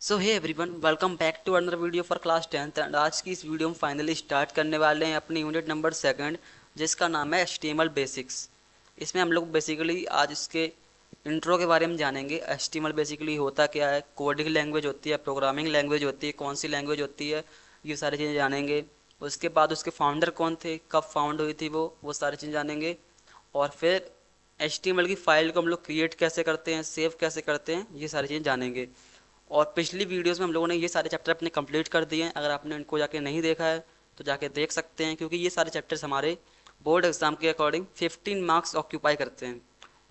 So hey everyone, welcome back to another video for class 10th। And आज की इस video में finally start करने वाले हैं अपनी यूनिट नंबर सेकंड, जिसका नाम है HTML बेसिक्स। इसमें हम लोग बेसिकली आज इसके इंट्रो के बारे में जानेंगे। HTML बेसिकली होता क्या है, कोडिंग लैंग्वेज होती है, प्रोग्रामिंग लैंग्वेज होती है, कौन सी लैंग्वेज होती है, ये सारी चीज़ें जानेंगे। उसके बाद उसके फाउंडर कौन थे, कब फाउंड हुई थी वो सारी चीज़ें जानेंगे। और फिर HTML की फाइल को हम लोग क्रिएट कैसे करते हैं, सेव कैसे करते हैं, ये सारी चीज़ें जानेंगे। और पिछली वीडियोस में हम लोगों ने ये सारे चैप्टर अपने कंप्लीट कर दिए हैं। अगर आपने इनको जाके नहीं देखा है तो जाके देख सकते हैं, क्योंकि ये सारे चैप्टर्स हमारे बोर्ड एग्जाम के अकॉर्डिंग 15 मार्क्स ऑक्यूपाई करते हैं।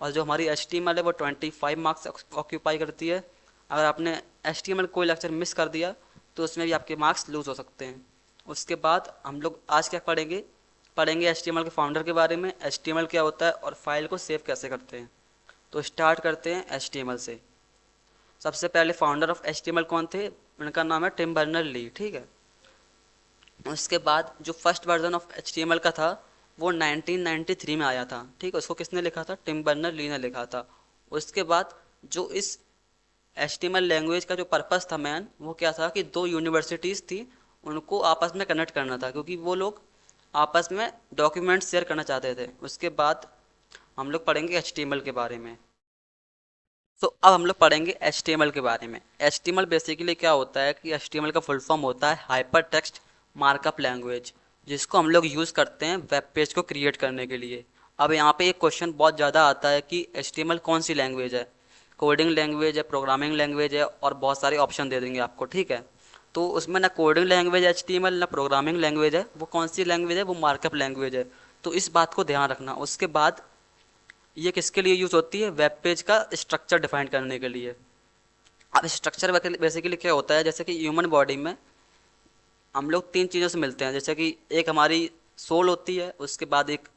और जो हमारी HTML है वो 25 मार्क्स ऑक्यूपाई करती है। अगर आपने HTML कोई लेक्चर मिस कर दिया तो उसमें भी आपके मार्क्स लूज हो सकते हैं। उसके बाद हम लोग आज क्या पढ़ेंगे, HTML के फाउंडर के बारे में, HTML क्या होता है और फाइल को सेव कैसे करते हैं। तो स्टार्ट करते हैं HTML से। सबसे पहले फाउंडर ऑफ HTML कौन थे, उनका नाम है टिम बर्नर ली, ठीक है। उसके बाद जो फर्स्ट वर्जन ऑफ HTML का था वो 1993 में आया था, ठीक है। उसको किसने लिखा था, टिम बर्नर ली ने लिखा था। उसके बाद जो इस HTML लैंग्वेज का जो पर्पस था मैन, वो क्या था कि दो यूनिवर्सिटीज़ थी, उनको आपस में कनेक्ट करना था, क्योंकि वो लोग आपस में डॉक्यूमेंट्स शेयर करना चाहते थे। उसके बाद हम लोग पढ़ेंगे HTML के बारे में। तो अब हम लोग पढ़ेंगे HTML के बारे में। HTML बेसिकली क्या होता है कि HTML का फुल फॉर्म होता है हाइपर टेक्स्ट मार्कअप लैंग्वेज, जिसको हम लोग यूज़ करते हैं वेब पेज को क्रिएट करने के लिए। अब यहाँ पे एक क्वेश्चन बहुत ज़्यादा आता है कि HTML कौन सी लैंग्वेज है, कोडिंग लैंग्वेज है, प्रोग्रामिंग लैंग्वेज है, और बहुत सारे ऑप्शन दे देंगे आपको, ठीक है। तो उसमें ना कोडिंग लैंग्वेज HTML, ना प्रोग्रामिंग लैंग्वेज है। वो कौन सी लैंग्वेज है, वो मार्कअप लैंग्वेज है। तो इस बात को ध्यान रखना। उसके बाद ये किसके लिए यूज़ होती है, वेब पेज का स्ट्रक्चर डिफाइन करने के लिए। अब स्ट्रक्चर बेसिकली क्या होता है, जैसे कि ह्यूमन बॉडी में हम लोग तीन चीज़ों से मिलते हैं। जैसे कि एक हमारी सोल होती है, उसके बाद एक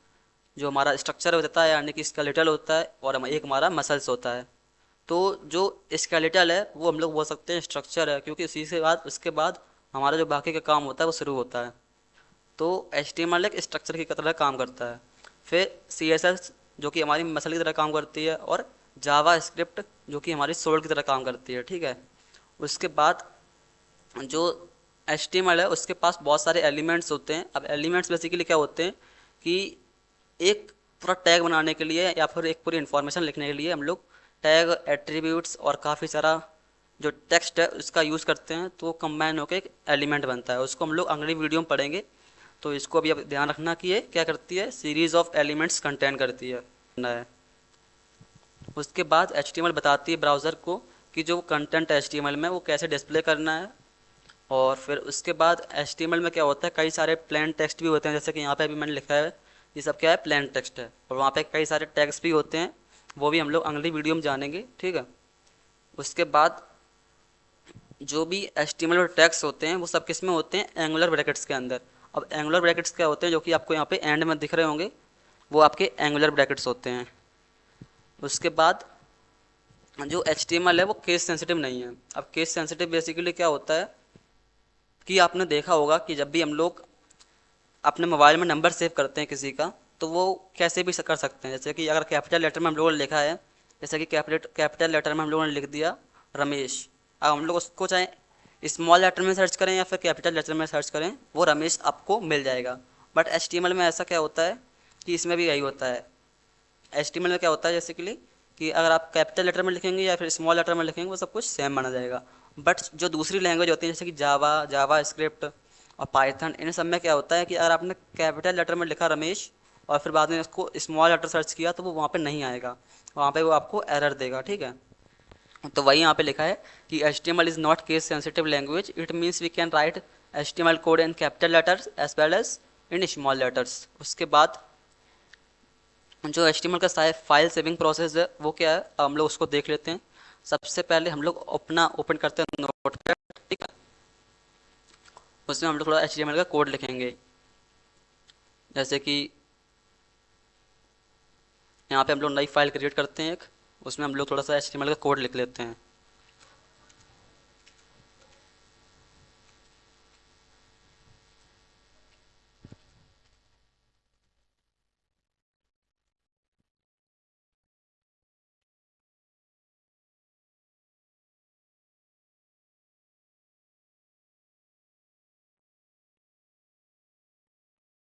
जो हमारा स्ट्रक्चर होता है यानी कि स्केलेटल होता है, और एक हमारा मसल्स होता है। तो जो स्केलेटल है वो हम लोग बोल सकते हैं स्ट्रक्चर है, क्योंकि उसी से बाद उसके बाद हमारा जो बाकी का काम होता है वो शुरू होता है। तो HTML एक स्ट्रक्चर की तरह काम करता है। फिर CSS जो कि हमारी मसल की तरह काम करती है, और जावा स्क्रिप्ट जो कि हमारी सोल की तरह काम करती है, ठीक है। उसके बाद जो HTML है उसके पास बहुत सारे एलिमेंट्स होते हैं। अब एलिमेंट्स बेसिकली क्या होते हैं कि एक पूरा टैग बनाने के लिए या फिर एक पूरी इन्फॉर्मेशन लिखने के लिए हम लोग टैग, एट्रीब्यूट्स और काफ़ी सारा जो टेक्स्ट है उसका यूज़ करते हैं, तो कंबाइन होकर एक एलिमेंट बनता है। उसको हम लोग अगली वीडियो में पढ़ेंगे। तो इसको अभी अब ध्यान रखना कि ये क्या करती है, सीरीज ऑफ एलिमेंट्स कंटेन करती है। उसके बाद HTML बताती है ब्राउज़र को कि जो कंटेंट है HTML में वो कैसे डिस्प्ले करना है। और फिर उसके बाद HTML में क्या होता है, कई सारे प्लेन टेक्स्ट भी होते हैं, जैसे कि यहाँ पे अभी मैंने लिखा है, ये सब क्या है, प्लेन टेक्स्ट है। और वहाँ पे कई सारे टैग्स भी होते हैं, वो भी हम लोग अगली वीडियो में जानेंगे, ठीक है। उसके बाद जो भी HTML और टैग्स होते हैं वो सब किस में होते हैं, एंगुलर ब्रैकेट्स के अंदर। अब एंगुलर ब्रैकेट्स क्या होते हैं, जो कि आपको यहाँ पे एंड में दिख रहे होंगे, वो आपके एंगुलर ब्रैकेट्स होते हैं। उसके बाद जो HTML है वो केस सेंसिटिव नहीं है। अब केस सेंसिटिव बेसिकली क्या होता है कि आपने देखा होगा कि जब भी हम लोग अपने मोबाइल में नंबर सेव करते हैं किसी का, तो वो कैसे भी कर सकते हैं। जैसे कि अगर कैपिटल लेटर में हम लोगों ने लिखा है, जैसे कि कैपिटल लेटर में हम लोगों ने लिख दिया रमेश। अब हम लोग उसको चाहे स्मॉल लेटर में सर्च करें या फिर कैपिटल लेटर में सर्च करें, वो रमेश आपको मिल जाएगा। बट HTML में ऐसा क्या होता है कि इसमें भी यही होता है। HTML में क्या होता है जैसे कि अगर आप कैपिटल लेटर में लिखेंगे या फिर स्मॉल लेटर में लिखेंगे, वो सब कुछ सेम माना जाएगा। बट जो दूसरी लैंग्वेज होती है, जैसे कि जावा स्क्रिप्ट और पाइथन, इन सब में क्या होता है कि अगर आपने कैपिटल लेटर में लिखा रमेश और फिर बाद में उसको स्मॉल लेटर सर्च किया, तो वो वहाँ पे नहीं आएगा, वहाँ पे वो आपको एरर देगा, ठीक है। तो वही यहाँ पे लिखा है कि HTML is not case sensitive language, it means we can write HTML code in capital letters as well as in small letters. उसके बाद जो HTML का फाइल सेविंग प्रोसेस है वो क्या है, हम लोग उसको देख लेते हैं। सबसे पहले हम लोग अपना ओपन करते हैं नोटपैड, ठीक है। उसमें हम लोग थोड़ा HTML का कोड लिखेंगे। जैसे कि यहाँ पे हम लोग नई फाइल क्रिएट करते हैं एक, उसमें हम लोग थोड़ा सा HTML का कोड लिख लेते हैं।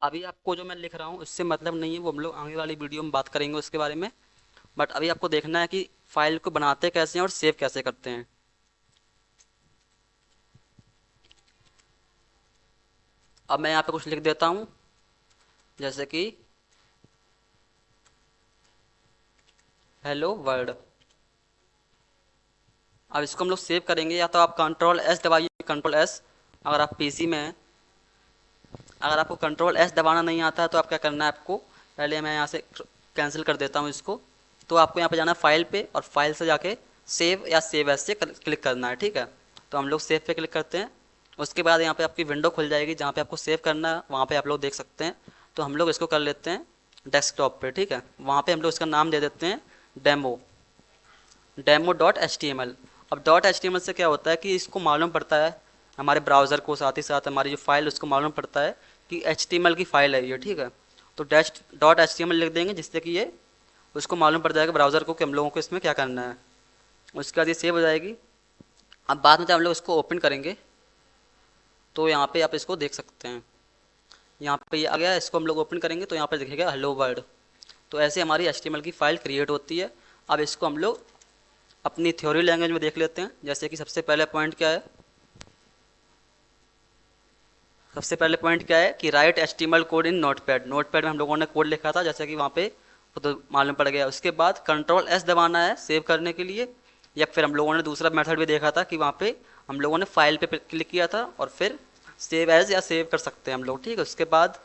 अभी आपको जो मैं लिख रहा हूँ उससे मतलब नहीं है, वो हम लोग आगे वाली वीडियो में बात करेंगे उसके बारे में। बट अभी आपको देखना है कि फाइल को बनाते कैसे हैं और सेव कैसे करते हैं। अब मैं यहाँ पे कुछ लिख देता हूँ, जैसे कि हेलो वर्ल्ड। अब इसको हम लोग सेव करेंगे, या तो आप कंट्रोल एस दबाइए, कंट्रोल एस अगर आप पीसी में हैं। अगर आपको कंट्रोल एस दबाना नहीं आता है तो आप क्या करना है, आपको पहले मैं यहाँ से कैंसिल कर देता हूँ इसको। तो आपको यहाँ पे जाना है फाइल पे, और फाइल से जाके सेव या सेव एस से क्लिक करना है, ठीक है। तो हम लोग सेव पे क्लिक करते हैं। उसके बाद यहाँ पे आपकी विंडो खुल जाएगी जहाँ पे आपको सेव करना है, वहाँ पे आप लोग देख सकते हैं। तो हम लोग इसको कर लेते हैं डेस्कटॉप पे, ठीक है। वहाँ पे हम लोग इसका नाम दे देते हैं demo, demo dot H T M L. अब dot H T M L से क्या होता है कि इसको मालूम पड़ता है हमारे ब्राउज़र को, साथ ही साथ हमारी जो फाइल उसको मालूम पड़ता है कि एच टी एम एल की फ़ाइल है ये, ठीक है। तो dot H T M L लिख देंगे, जिससे कि ये उसको मालूम पड़ जाएगा ब्राउज़र को कि हम लोगों को इसमें क्या करना है। उसके बाद ये सेव हो जाएगी। अब बाद में जब हम लोग इसको ओपन करेंगे तो यहाँ पे आप इसको देख सकते हैं, यहाँ पे ये आ गया। इसको हम लोग ओपन करेंगे तो यहाँ पे दिखेगा हेलो वर्ल्ड। तो ऐसे हमारी एच टी एम एल की फ़ाइल क्रिएट होती है। अब इसको हम लोग अपनी थ्योरी लैंग्वेज में देख लेते हैं। जैसे कि सबसे पहले पॉइंट क्या है, सबसे पहले पॉइंट क्या है कि write H T M L code in Notepad. Notepad में हम लोगों ने कोड लिखा था, जैसे कि वहाँ पे वो तो मालूम पड़ गया। उसके बाद कंट्रोल एस दबाना है सेव करने के लिए, या फिर हम लोगों ने दूसरा मेथड भी देखा था कि वहाँ पे हम लोगों ने फाइल पे क्लिक किया था और फिर सेव एज या सेव कर सकते हैं हम लोग, ठीक है। उसके बाद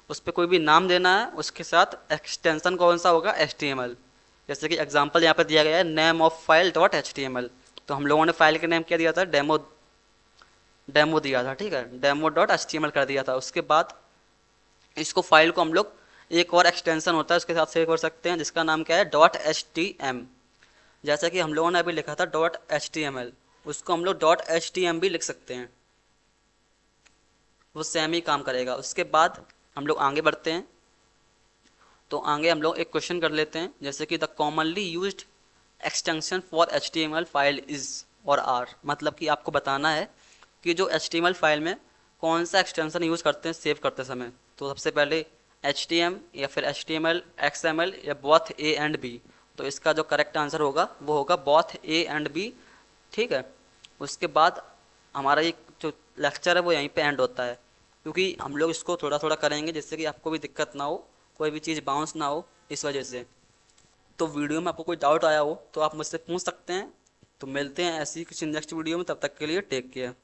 उस पर कोई भी नाम देना है, उसके साथ एक्सटेंशन कौन सा होगा, एच टी एम एल। जैसे कि एग्जाम्पल यहाँ पर दिया गया है name of file dot H T M L. तो हम लोगों ने फाइल के नेम क्या दिया था, डेमो, डेमो दिया था, ठीक है। Demo dot H T M L कर दिया था। उसके बाद इसको फाइल को हम लोग एक और एक्सटेंशन होता है उसके साथ सेव कर सकते हैं, जिसका नाम क्या है, डॉट एच टी एम। जैसा कि हम लोगों ने अभी लिखा था dot H T M L, उसको हम लोग डॉट एच टी एम भी लिख सकते हैं, वो सेम ही काम करेगा। उसके बाद हम लोग आगे बढ़ते हैं। तो आगे हम लोग एक क्वेश्चन कर लेते हैं, जैसे कि the commonly used extension for H T M L file is और आर। मतलब कि आपको बताना है कि जो H T M L file में कौन सा एक्सटेंशन यूज़ करते हैं सेव करते समय। तो सबसे पहले एच टी एम या फिर H T M L, X M L या बोथ ए एंड बी। तो इसका जो करेक्ट आंसर होगा वो होगा बोथ ए एंड बी, ठीक है। उसके बाद हमारा ये जो लेक्चर है वो यहीं पे एंड होता है, क्योंकि हम लोग इसको थोड़ा थोड़ा करेंगे जिससे कि आपको भी दिक्कत ना हो, कोई भी चीज़ बाउंस ना हो इस वजह से। तो वीडियो में आपको कोई डाउट आया हो तो आप मुझसे पूछ सकते हैं। तो मिलते हैं ऐसी किसी नेक्स्ट वीडियो में, तब तक के लिए टेक केयर।